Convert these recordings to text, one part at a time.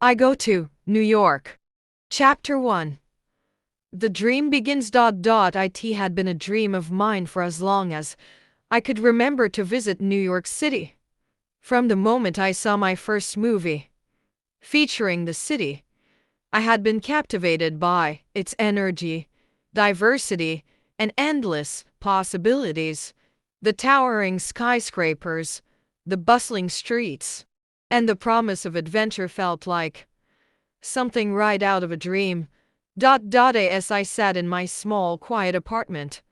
I go to New York. Chapter 1. The dream begins. It had been a dream of mine for as long as I could remember to visit New York City. From the moment I saw my first movie featuring the city, I had been captivated by its energy, diversity, and endless possibilities. The towering skyscrapers, the bustling streets, and the promise of adventure felt like something right out of a dream. As I sat in my small, quiet apartment,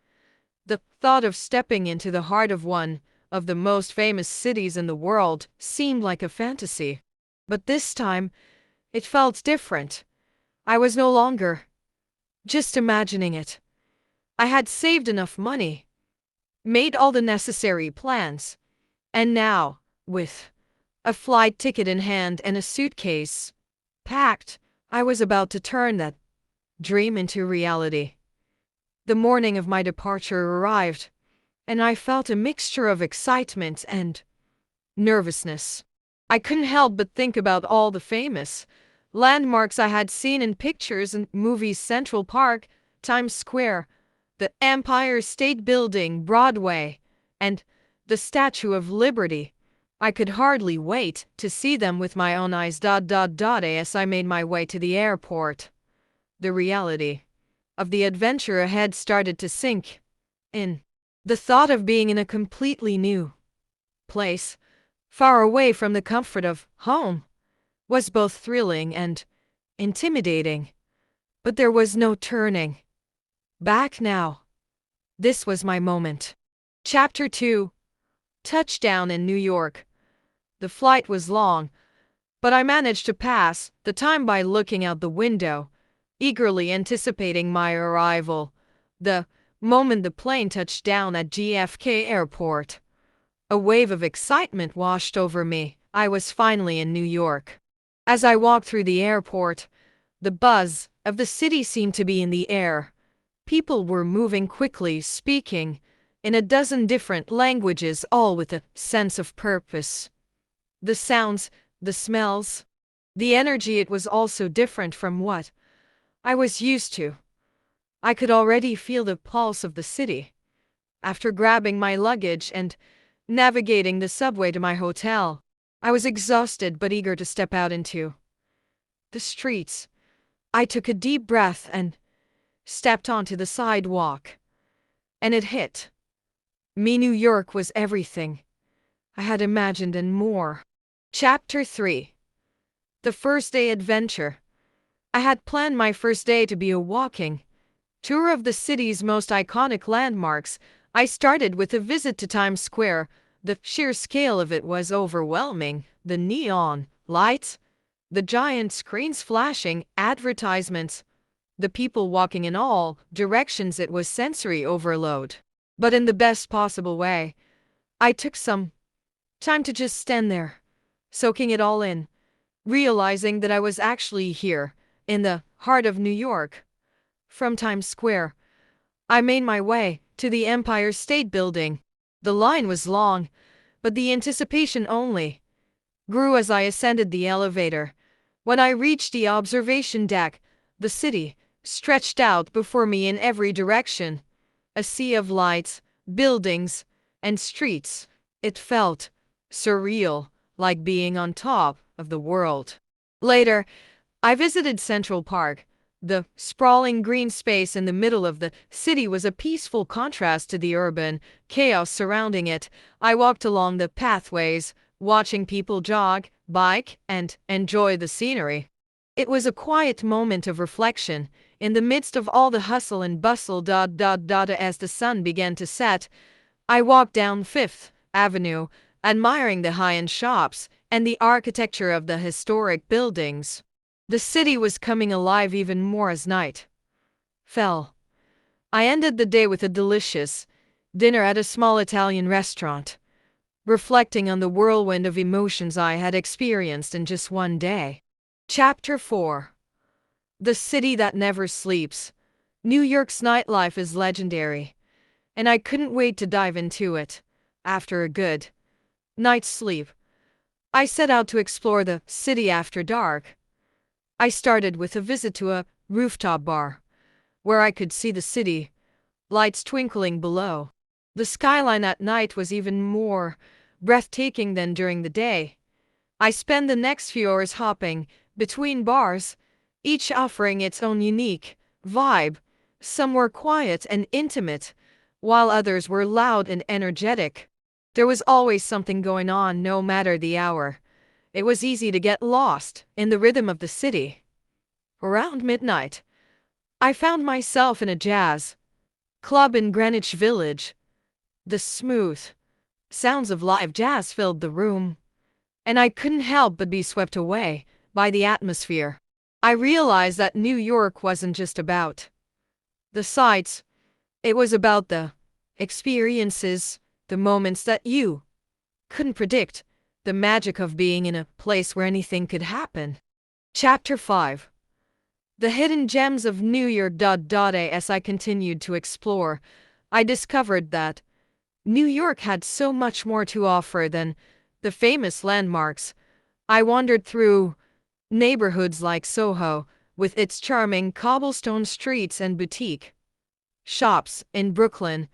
the thought of stepping into the heart of one of the most famous cities in the world seemed like a fantasy. But this time, it felt different. I was no longer just imagining it. I had saved enough money, made all the necessary plans, and now, with a flight ticket in hand and a suitcase packed, I was about to turn that dream into reality. The morning of my departure arrived, and I felt a mixture of excitement and nervousness. I couldn't help but think about all the famous landmarks I had seen in pictures and movies: Central Park, Times Square, the Empire State Building, Broadway, and the Statue of Liberty. I could hardly wait to see them with my own eyes. As I made my way to the airport, the reality of the adventure ahead started to sink in. The thought of being in a completely new place, far away from the comfort of home, was both thrilling and intimidating. But there was no turning back now. This was my moment. Chapter 2. Touchdown in New York. The flight was long, but I managed to pass the time by looking out the window, eagerly anticipating my arrival. The moment the plane touched down at JFK Airport, a wave of excitement washed over me. I was finally in New York. As I walked through the airport, the buzz of the city seemed to be in the air. People were moving quickly, speaking in a dozen different languages, all with a sense of purpose. The sounds, the smells, the energy, it was all so different from what I was used to. I could already feel the pulse of the city. After grabbing my luggage and navigating the subway to my hotel, I was exhausted but eager to step out into the streets. I took a deep breath and stepped onto the sidewalk. And it hit me. New York was everything I had imagined and more. Chapter 3. The first day adventure. I had planned my first day to be a walking tour of the city's most iconic landmarks. I started with a visit to Times Square. The sheer scale of it was overwhelming. The neon lights, the giant screens flashing advertisements, the people walking in all directions, it was sensory overload. But in the best possible way. I took some time to just stand there, soaking it all in, realizing that I was actually here, in the heart of New York. From Times Square, I made my way to the Empire State Building. The line was long, but the anticipation only grew as I ascended the elevator. When I reached the observation deck, the city stretched out before me in every direction. A sea of lights, buildings, and streets. It felt surreal, like being on top of the world. Later, I visited Central Park. The sprawling green space in the middle of the city was a peaceful contrast to the urban chaos surrounding it. I walked along the pathways, watching people jog, bike, and enjoy the scenery. It was a quiet moment of reflection, in the midst of all the hustle and bustle. As the sun began to set, I walked down Fifth Avenue, admiring the high-end shops and the architecture of the historic buildings. The city was coming alive even more as night fell. I ended the day with a delicious dinner at a small Italian restaurant, reflecting on the whirlwind of emotions I had experienced in just one day. Chapter 4. The city that never sleeps. New York's nightlife is legendary, and I couldn't wait to dive into it. After a good night's sleep, I set out to explore the city after dark. I started with a visit to a rooftop bar, where I could see the city, lights twinkling below. The skyline at night was even more breathtaking than during the day. I spent the next few hours hopping between bars, each offering its own unique vibe. Some were quiet and intimate, while others were loud and energetic. There was always something going on, no matter the hour. It was easy to get lost in the rhythm of the city. Around midnight, I found myself in a jazz club in Greenwich Village. The smooth sounds of live jazz filled the room, and I couldn't help but be swept away by the atmosphere. I realized that New York wasn't just about the sights, it was about the experiences, the moments that you couldn't predict, the magic of being in a place where anything could happen. Chapter 5. The hidden gems of New York. As I continued to explore, I discovered that New York had so much more to offer than the famous landmarks. I wandered through neighborhoods like Soho, with its charming cobblestone streets and boutique shops in Brooklyn.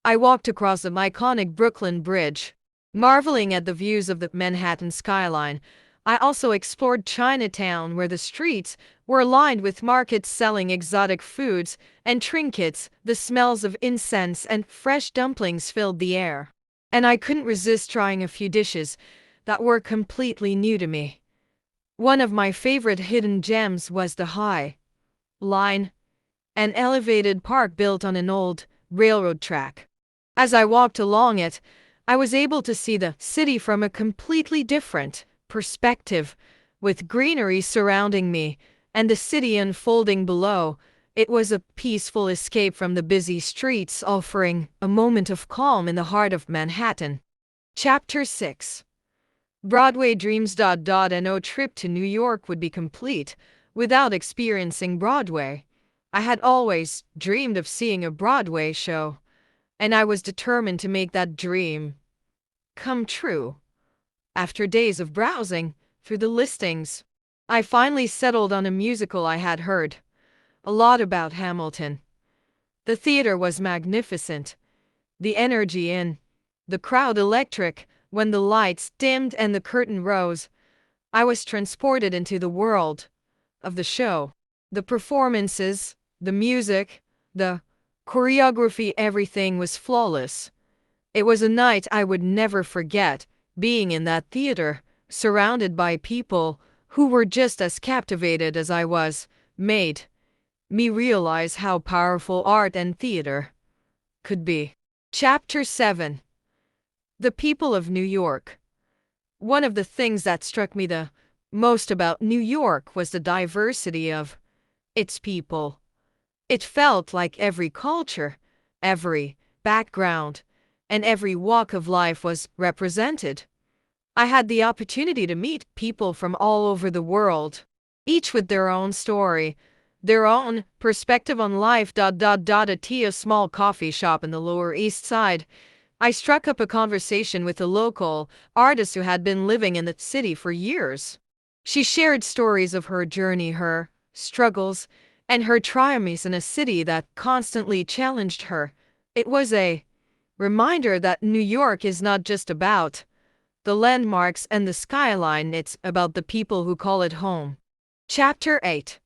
I walked across the iconic Brooklyn Bridge, marveling at the views of the Manhattan skyline. I also explored Chinatown, where the streets were lined with markets selling exotic foods and trinkets. The smells of incense and fresh dumplings filled the air, and I couldn't resist trying a few dishes that were completely new to me. One of my favorite hidden gems was the High Line, an elevated park built on an old railroad track. As I walked along it, I was able to see the city from a completely different perspective, with greenery surrounding me and the city unfolding below. It was a peaceful escape from the busy streets, offering a moment of calm in the heart of Manhattan. Chapter 6. Broadway Dreams. No trip to New York would be complete without experiencing Broadway. I had always dreamed of seeing a Broadway show, and I was determined to make that dream come true. After days of browsing through the listings, I finally settled on a musical I had heard a lot about: Hamilton. The theater was magnificent, the energy in the crowd electric. When the lights dimmed and the curtain rose, I was transported into the world of the show. The performances, the music, the choreography, everything was flawless. It was a night I would never forget. Being in that theater, surrounded by people who were just as captivated as I was, made me realize how powerful art and theater could be. Chapter 7. The people of New York. One of the things that struck me the most about New York was the diversity of its people. It felt like every culture, every background, and every walk of life was represented. I had the opportunity to meet people from all over the world, each with their own story, their own perspective on life. At a small coffee shop in the Lower East Side, I struck up a conversation with a local artist who had been living in the city for years. She shared stories of her journey, her struggles, and her triumphs in a city that constantly challenged her. It was a reminder that New York is not just about the landmarks and the skyline, it's about the people who call it home. Chapter 8.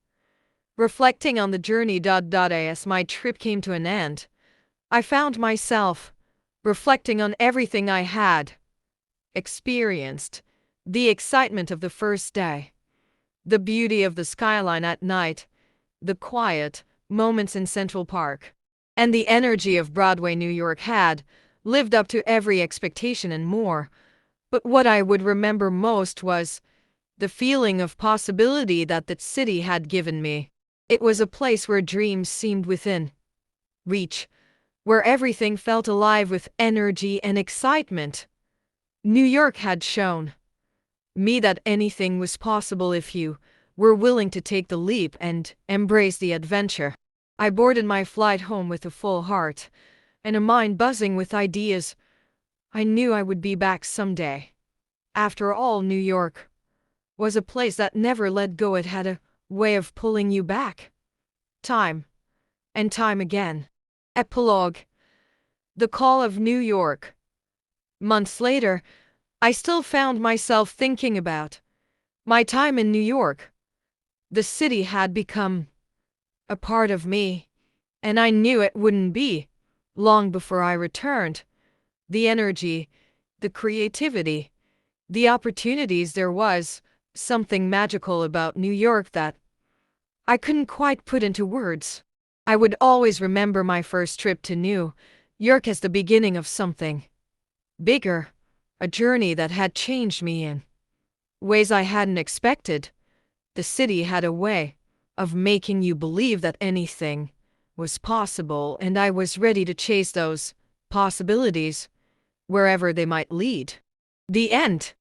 Reflecting on the journey. As my trip came to an end, I found myself reflecting on everything I had experienced: the excitement of the first day, the beauty of the skyline at night, the quiet moments in Central Park, and the energy of Broadway. New York had lived up to every expectation and more. But what I would remember most was the feeling of possibility that the city had given me. It was a place where dreams seemed within reach, where everything felt alive with energy and excitement. New York had shown me that anything was possible if you were willing to take the leap and embrace the adventure. I boarded my flight home with a full heart and a mind buzzing with ideas. I knew I would be back someday. After all, New York was a place that never let go. It had a way of pulling you back. Time and time again. Epilogue. The Call of New York. Months later, I still found myself thinking about my time in New York. The city had become a part of me, and I knew it wouldn't be long before I returned. The energy, the creativity, the opportunities, there was something magical about New York that I couldn't quite put into words. I would always remember my first trip to New York as the beginning of something bigger, a journey that had changed me in ways I hadn't expected. The city had a way of making you believe that anything was possible, and I was ready to chase those possibilities wherever they might lead. The end.